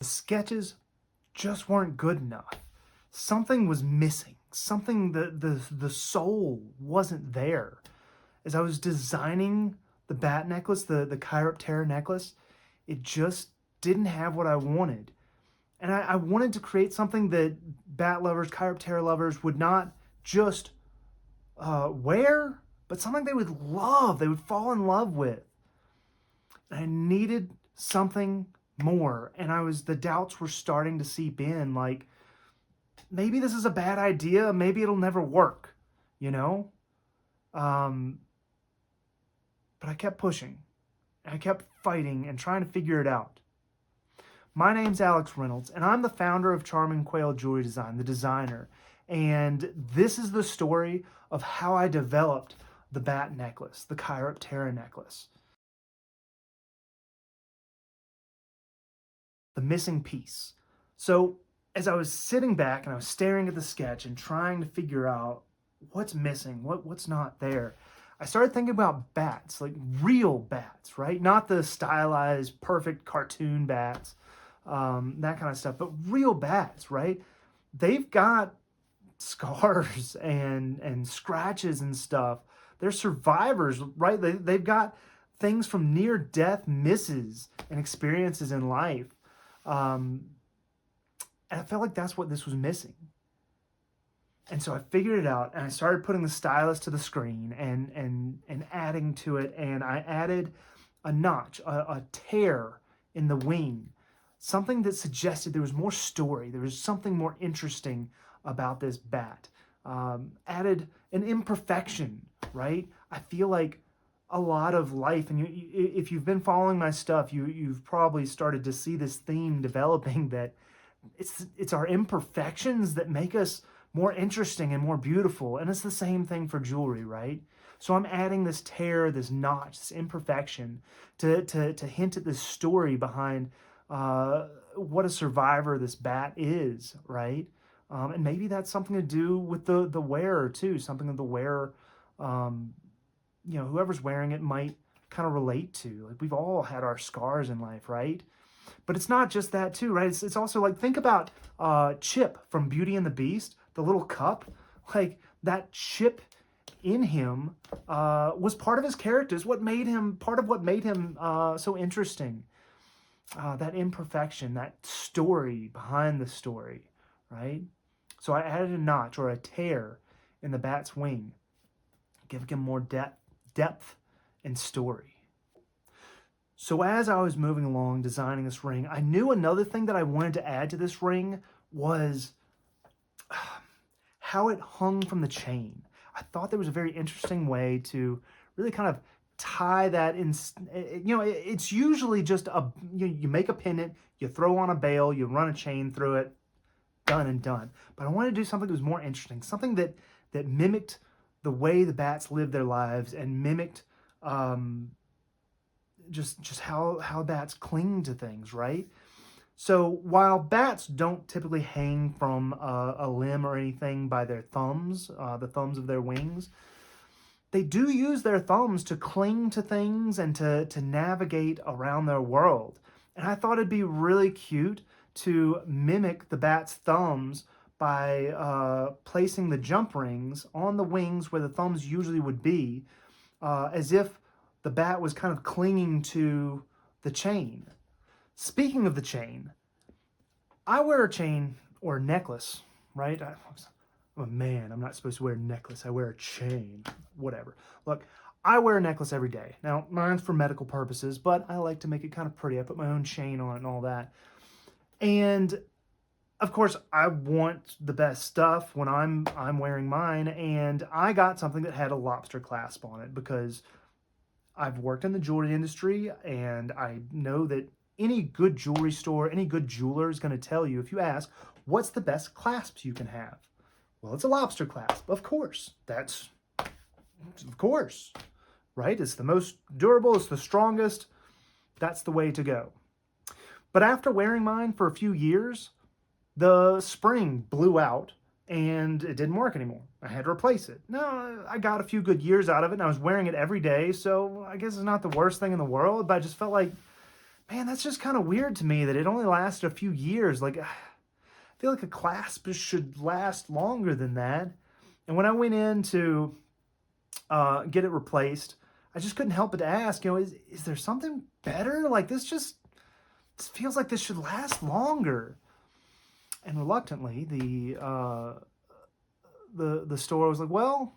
The sketches just weren't good enough. Something was missing. Something, the soul wasn't there. As I was designing the bat necklace, the Chiroptera necklace, it just didn't have what I wanted. And I wanted to create something that bat lovers, Chiroptera lovers would not just wear, but something they would love, they would fall in love with. And I needed something more, and the doubts were starting to seep in, like, maybe this is a bad idea, maybe it'll never work, you know? Um, but I kept pushing. I kept fighting and trying to figure it out. My name's Alex Reynolds, and I'm the founder of Charming Quail Jewelry Design, the designer. And this is the story of how I developed the bat necklace, the Chiroptera necklace. The missing piece. So as I was sitting back and I was staring at the sketch and trying to figure out what's missing, what's not there, I started thinking about bats, like real bats, right? Not the stylized, perfect cartoon bats, that kind of stuff, but real bats, right? They've got scars and scratches and stuff. They're survivors, right? They've got things from near-death misses and experiences in life. And I felt like that's what this was missing. And so I figured it out, and I started putting the stylus to the screen and adding to it, and I added a notch, a tear in the wing, something that suggested there was more story, there was something more interesting about this bat. Added an imperfection, right? I feel like a lot of life, and if you've been following my stuff, you've probably started to see this theme developing, that it's our imperfections that make us more interesting and more beautiful. And it's the same thing for jewelry, right? So I'm adding this tear, this notch, this imperfection to hint at this story behind what a survivor this bat is, right? And maybe that's something to do with the wearer too, something that the wearer, whoever's wearing it might kind of relate to. Like, we've all had our scars in life, right? But it's not just that too, right? It's also like, think about Chip from Beauty and the Beast, the little cup. Like, that chip in him was part of his character. It's part of what made him so interesting. That imperfection, that story behind the story, right? So I added a notch or a tear in the bat's wing, giving him more depth and story. So as I was moving along designing this ring, I knew another thing that I wanted to add to this ring was how it hung from the chain. I thought there was a very interesting way to really kind of tie that in. It's usually just you make a pendant, you throw on a bail, you run a chain through it, done and done. But I wanted to do something that was more interesting, something that mimicked the way the bats live their lives and mimicked just how bats cling to things, right? So while bats don't typically hang from a limb or anything by their thumbs, the thumbs of their wings, they do use their thumbs to cling to things and to navigate around their world. And I thought it'd be really cute to mimic the bat's thumbs by placing the jump rings on the wings where the thumbs usually would be, as if the bat was kind of clinging to the chain. Speaking of the chain, I wear a chain or a necklace, right? I'm a man. I'm not supposed to wear a necklace. I wear a chain. Whatever. Look, I wear a necklace every day. Now, mine's for medical purposes, but I like to make it kind of pretty. I put my own chain on it and all that. And of course, I want the best stuff when I'm wearing mine, and I got something that had a lobster clasp on it because I've worked in the jewelry industry, and I know that any good jewelry store, any good jeweler is going to tell you, if you ask, what's the best clasps you can have? Well, it's a lobster clasp. Of course. Of course, right? It's the most durable, it's the strongest. That's the way to go. But after wearing mine for a few years, the spring blew out and it didn't work anymore. I had to replace it. Now, I got a few good years out of it, and I was wearing it every day, so I guess it's not the worst thing in the world, but I just felt like man, that's just kind of weird to me that it only lasted a few years. Like, I feel like a clasp should last longer than that. And when I went in to get it replaced, I just couldn't help but to ask, is there something better? Like this feels like this should last longer. And reluctantly, the store was like, well,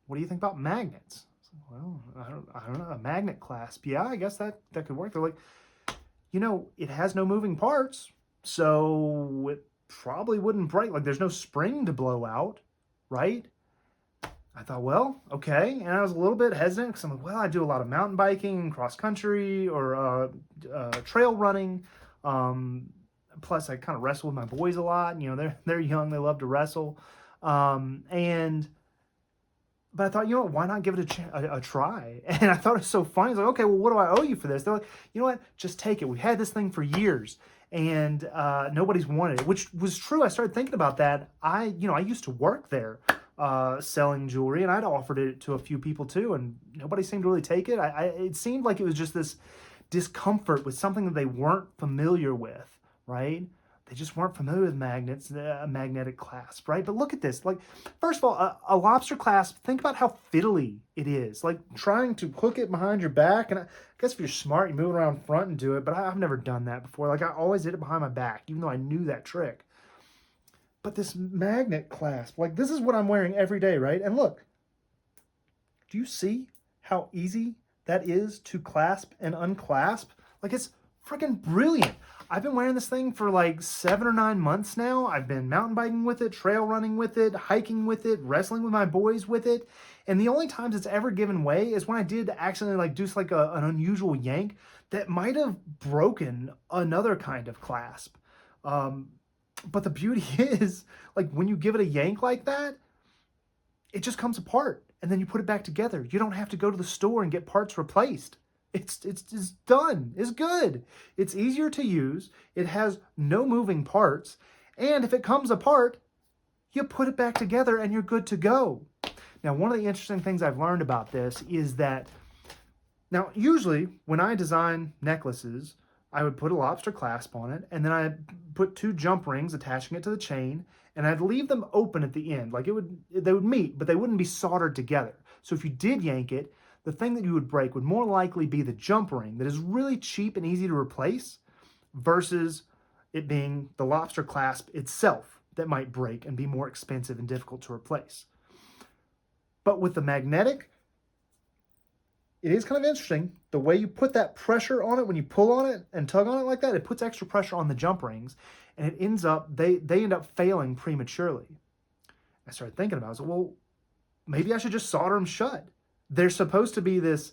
what do you think about magnets? Well, I don't know, a magnet clasp. Yeah, I guess that could work. They're like, it has no moving parts, so it probably wouldn't break. Like, there's no spring to blow out, right? I thought, well, okay. And I was a little bit hesitant because I'm like, well, I do a lot of mountain biking, cross country, or trail running. Plus, I kind of wrestle with my boys a lot. They're young, they love to wrestle. But I thought, why not give it a try? And I thought it was so funny. It's like, okay, well, what do I owe you for this? They're like, you know what? Just take it. We've had this thing for years, and nobody's wanted it, which was true. I started thinking about that. I used to work there selling jewelry, and I'd offered it to a few people too, and nobody seemed to really take it. It seemed like it was just this discomfort with something that they weren't familiar with, right? They just weren't familiar with magnets, a magnetic clasp, right? But look at this. Like, first of all, a lobster clasp, think about how fiddly it is. Like, trying to hook it behind your back. And I guess if you're smart, you move it around front and do it. But I've never done that before. Like, I always did it behind my back, even though I knew that trick. But this magnet clasp, like, this is what I'm wearing every day, right? And look, do you see how easy that is to clasp and unclasp? Like, it's freaking brilliant. I've been wearing this thing for like 7 or 9 months now. I've been mountain biking with it, trail running with it, hiking with it, wrestling with my boys with it. And the only times it's ever given way is when I did accidentally like do like an unusual yank that might have broken another kind of clasp. But the beauty is, like, when you give it a yank like that, it just comes apart and then you put it back together. You don't have to go to the store and get parts replaced. It's done. It's good. It's easier to use. It has no moving parts. And if it comes apart, you put it back together and you're good to go. Now, one of the interesting things I've learned about this is that, now, usually when I design necklaces, I would put a lobster clasp on it, and then I'd put 2 jump rings attaching it to the chain, and I'd leave them open at the end. Like, they would meet, but they wouldn't be soldered together. So if you did yank it, the thing that you would break would more likely be the jump ring that is really cheap and easy to replace versus it being the lobster clasp itself that might break and be more expensive and difficult to replace. But with the magnetic, it is kind of interesting. The way you put that pressure on it when you pull on it and tug on it like that, it puts extra pressure on the jump rings, and it ends up, they end up failing prematurely. I started thinking about it. I was like, well, maybe I should just solder them shut. There's supposed to be this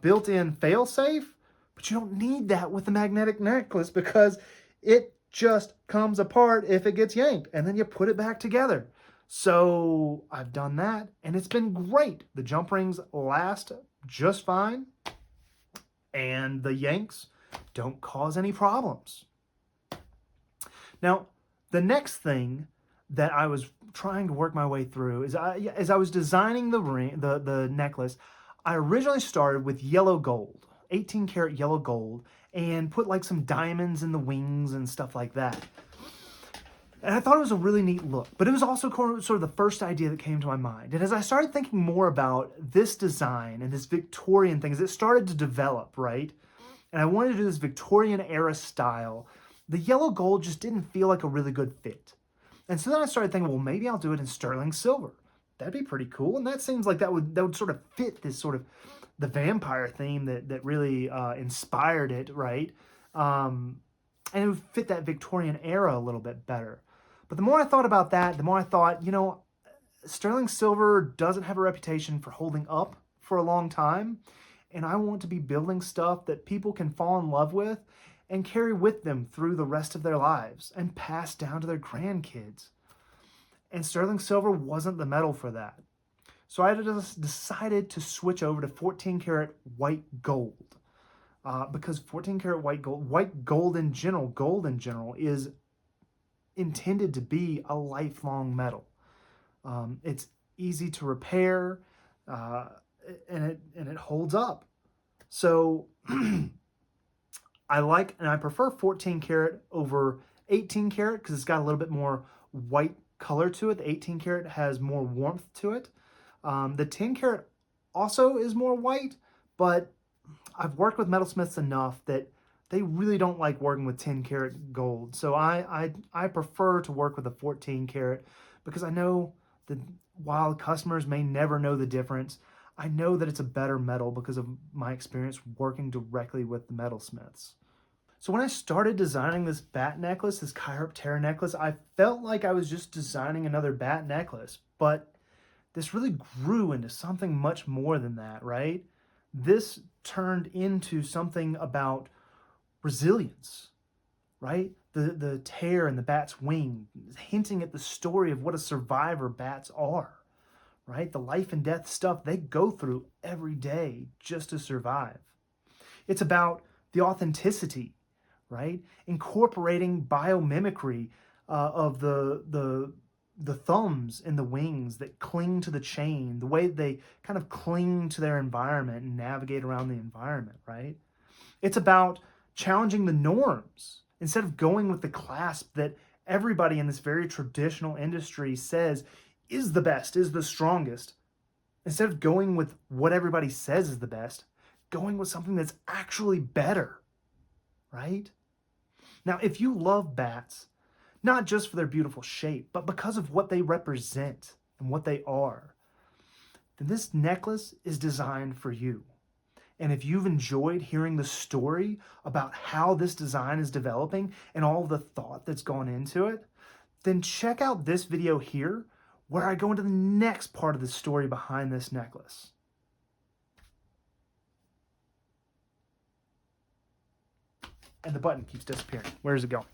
built-in fail-safe, but you don't need that with the magnetic necklace because it just comes apart if it gets yanked, and then you put it back together. So I've done that, and it's been great. The jump rings last just fine, and the yanks don't cause any problems. Now, the next thing that I was trying to work my way through is as I was designing the necklace, I originally started with yellow gold, 18 karat yellow gold, and put like some diamonds in the wings and stuff like that. And I thought it was a really neat look, but it was also sort of the first idea that came to my mind. And as I started thinking more about this design and this Victorian thing, as it started to develop, right? And I wanted to do this Victorian era style, the yellow gold just didn't feel like a really good fit. And so then I started thinking, well, maybe I'll do it in sterling silver. That'd be pretty cool. And that seems like that would sort of fit this sort of the vampire theme that really inspired it, right? And it would fit that Victorian era a little bit better. But the more I thought about that, the more I thought, sterling silver doesn't have a reputation for holding up for a long time. And I want to be building stuff that people can fall in love with and carry with them through the rest of their lives and pass down to their grandkids. And sterling silver wasn't the metal for that. So I just decided to switch over to 14 karat white gold. Because 14 karat white gold in general is intended to be a lifelong metal. It's easy to repair, and it holds up. So I like and I prefer 14 karat over 18 karat because it's got a little bit more white color to it. The 18 karat has more warmth to it. The 10 karat also is more white, but I've worked with metalsmiths enough that they really don't like working with 10 karat gold. So I prefer to work with a 14 karat because I know that while customers may never know the difference, I know that it's a better metal because of my experience working directly with the metalsmiths. So when I started designing this bat necklace, this Chiroptera necklace, I felt like I was just designing another bat necklace, but this really grew into something much more than that, right? This turned into something about resilience, right? The tear in the bat's wing, hinting at the story of what a survivor bats are, right? The life and death stuff they go through every day just to survive. It's about the authenticity, right? Incorporating biomimicry of the thumbs and the wings that cling to the chain, the way they kind of cling to their environment and navigate around the environment, right? It's about challenging the norms instead of going with the clasp that everybody in this very traditional industry says is the best, is the strongest. Instead of going with what everybody says is the best, going with something that's actually better, right? Now, if you love bats, not just for their beautiful shape, but because of what they represent and what they are, then this necklace is designed for you. And if you've enjoyed hearing the story about how this design is developing and all the thought that's gone into it, then check out this video here where I go into the next part of the story behind this necklace. And the button keeps disappearing. Where does it go?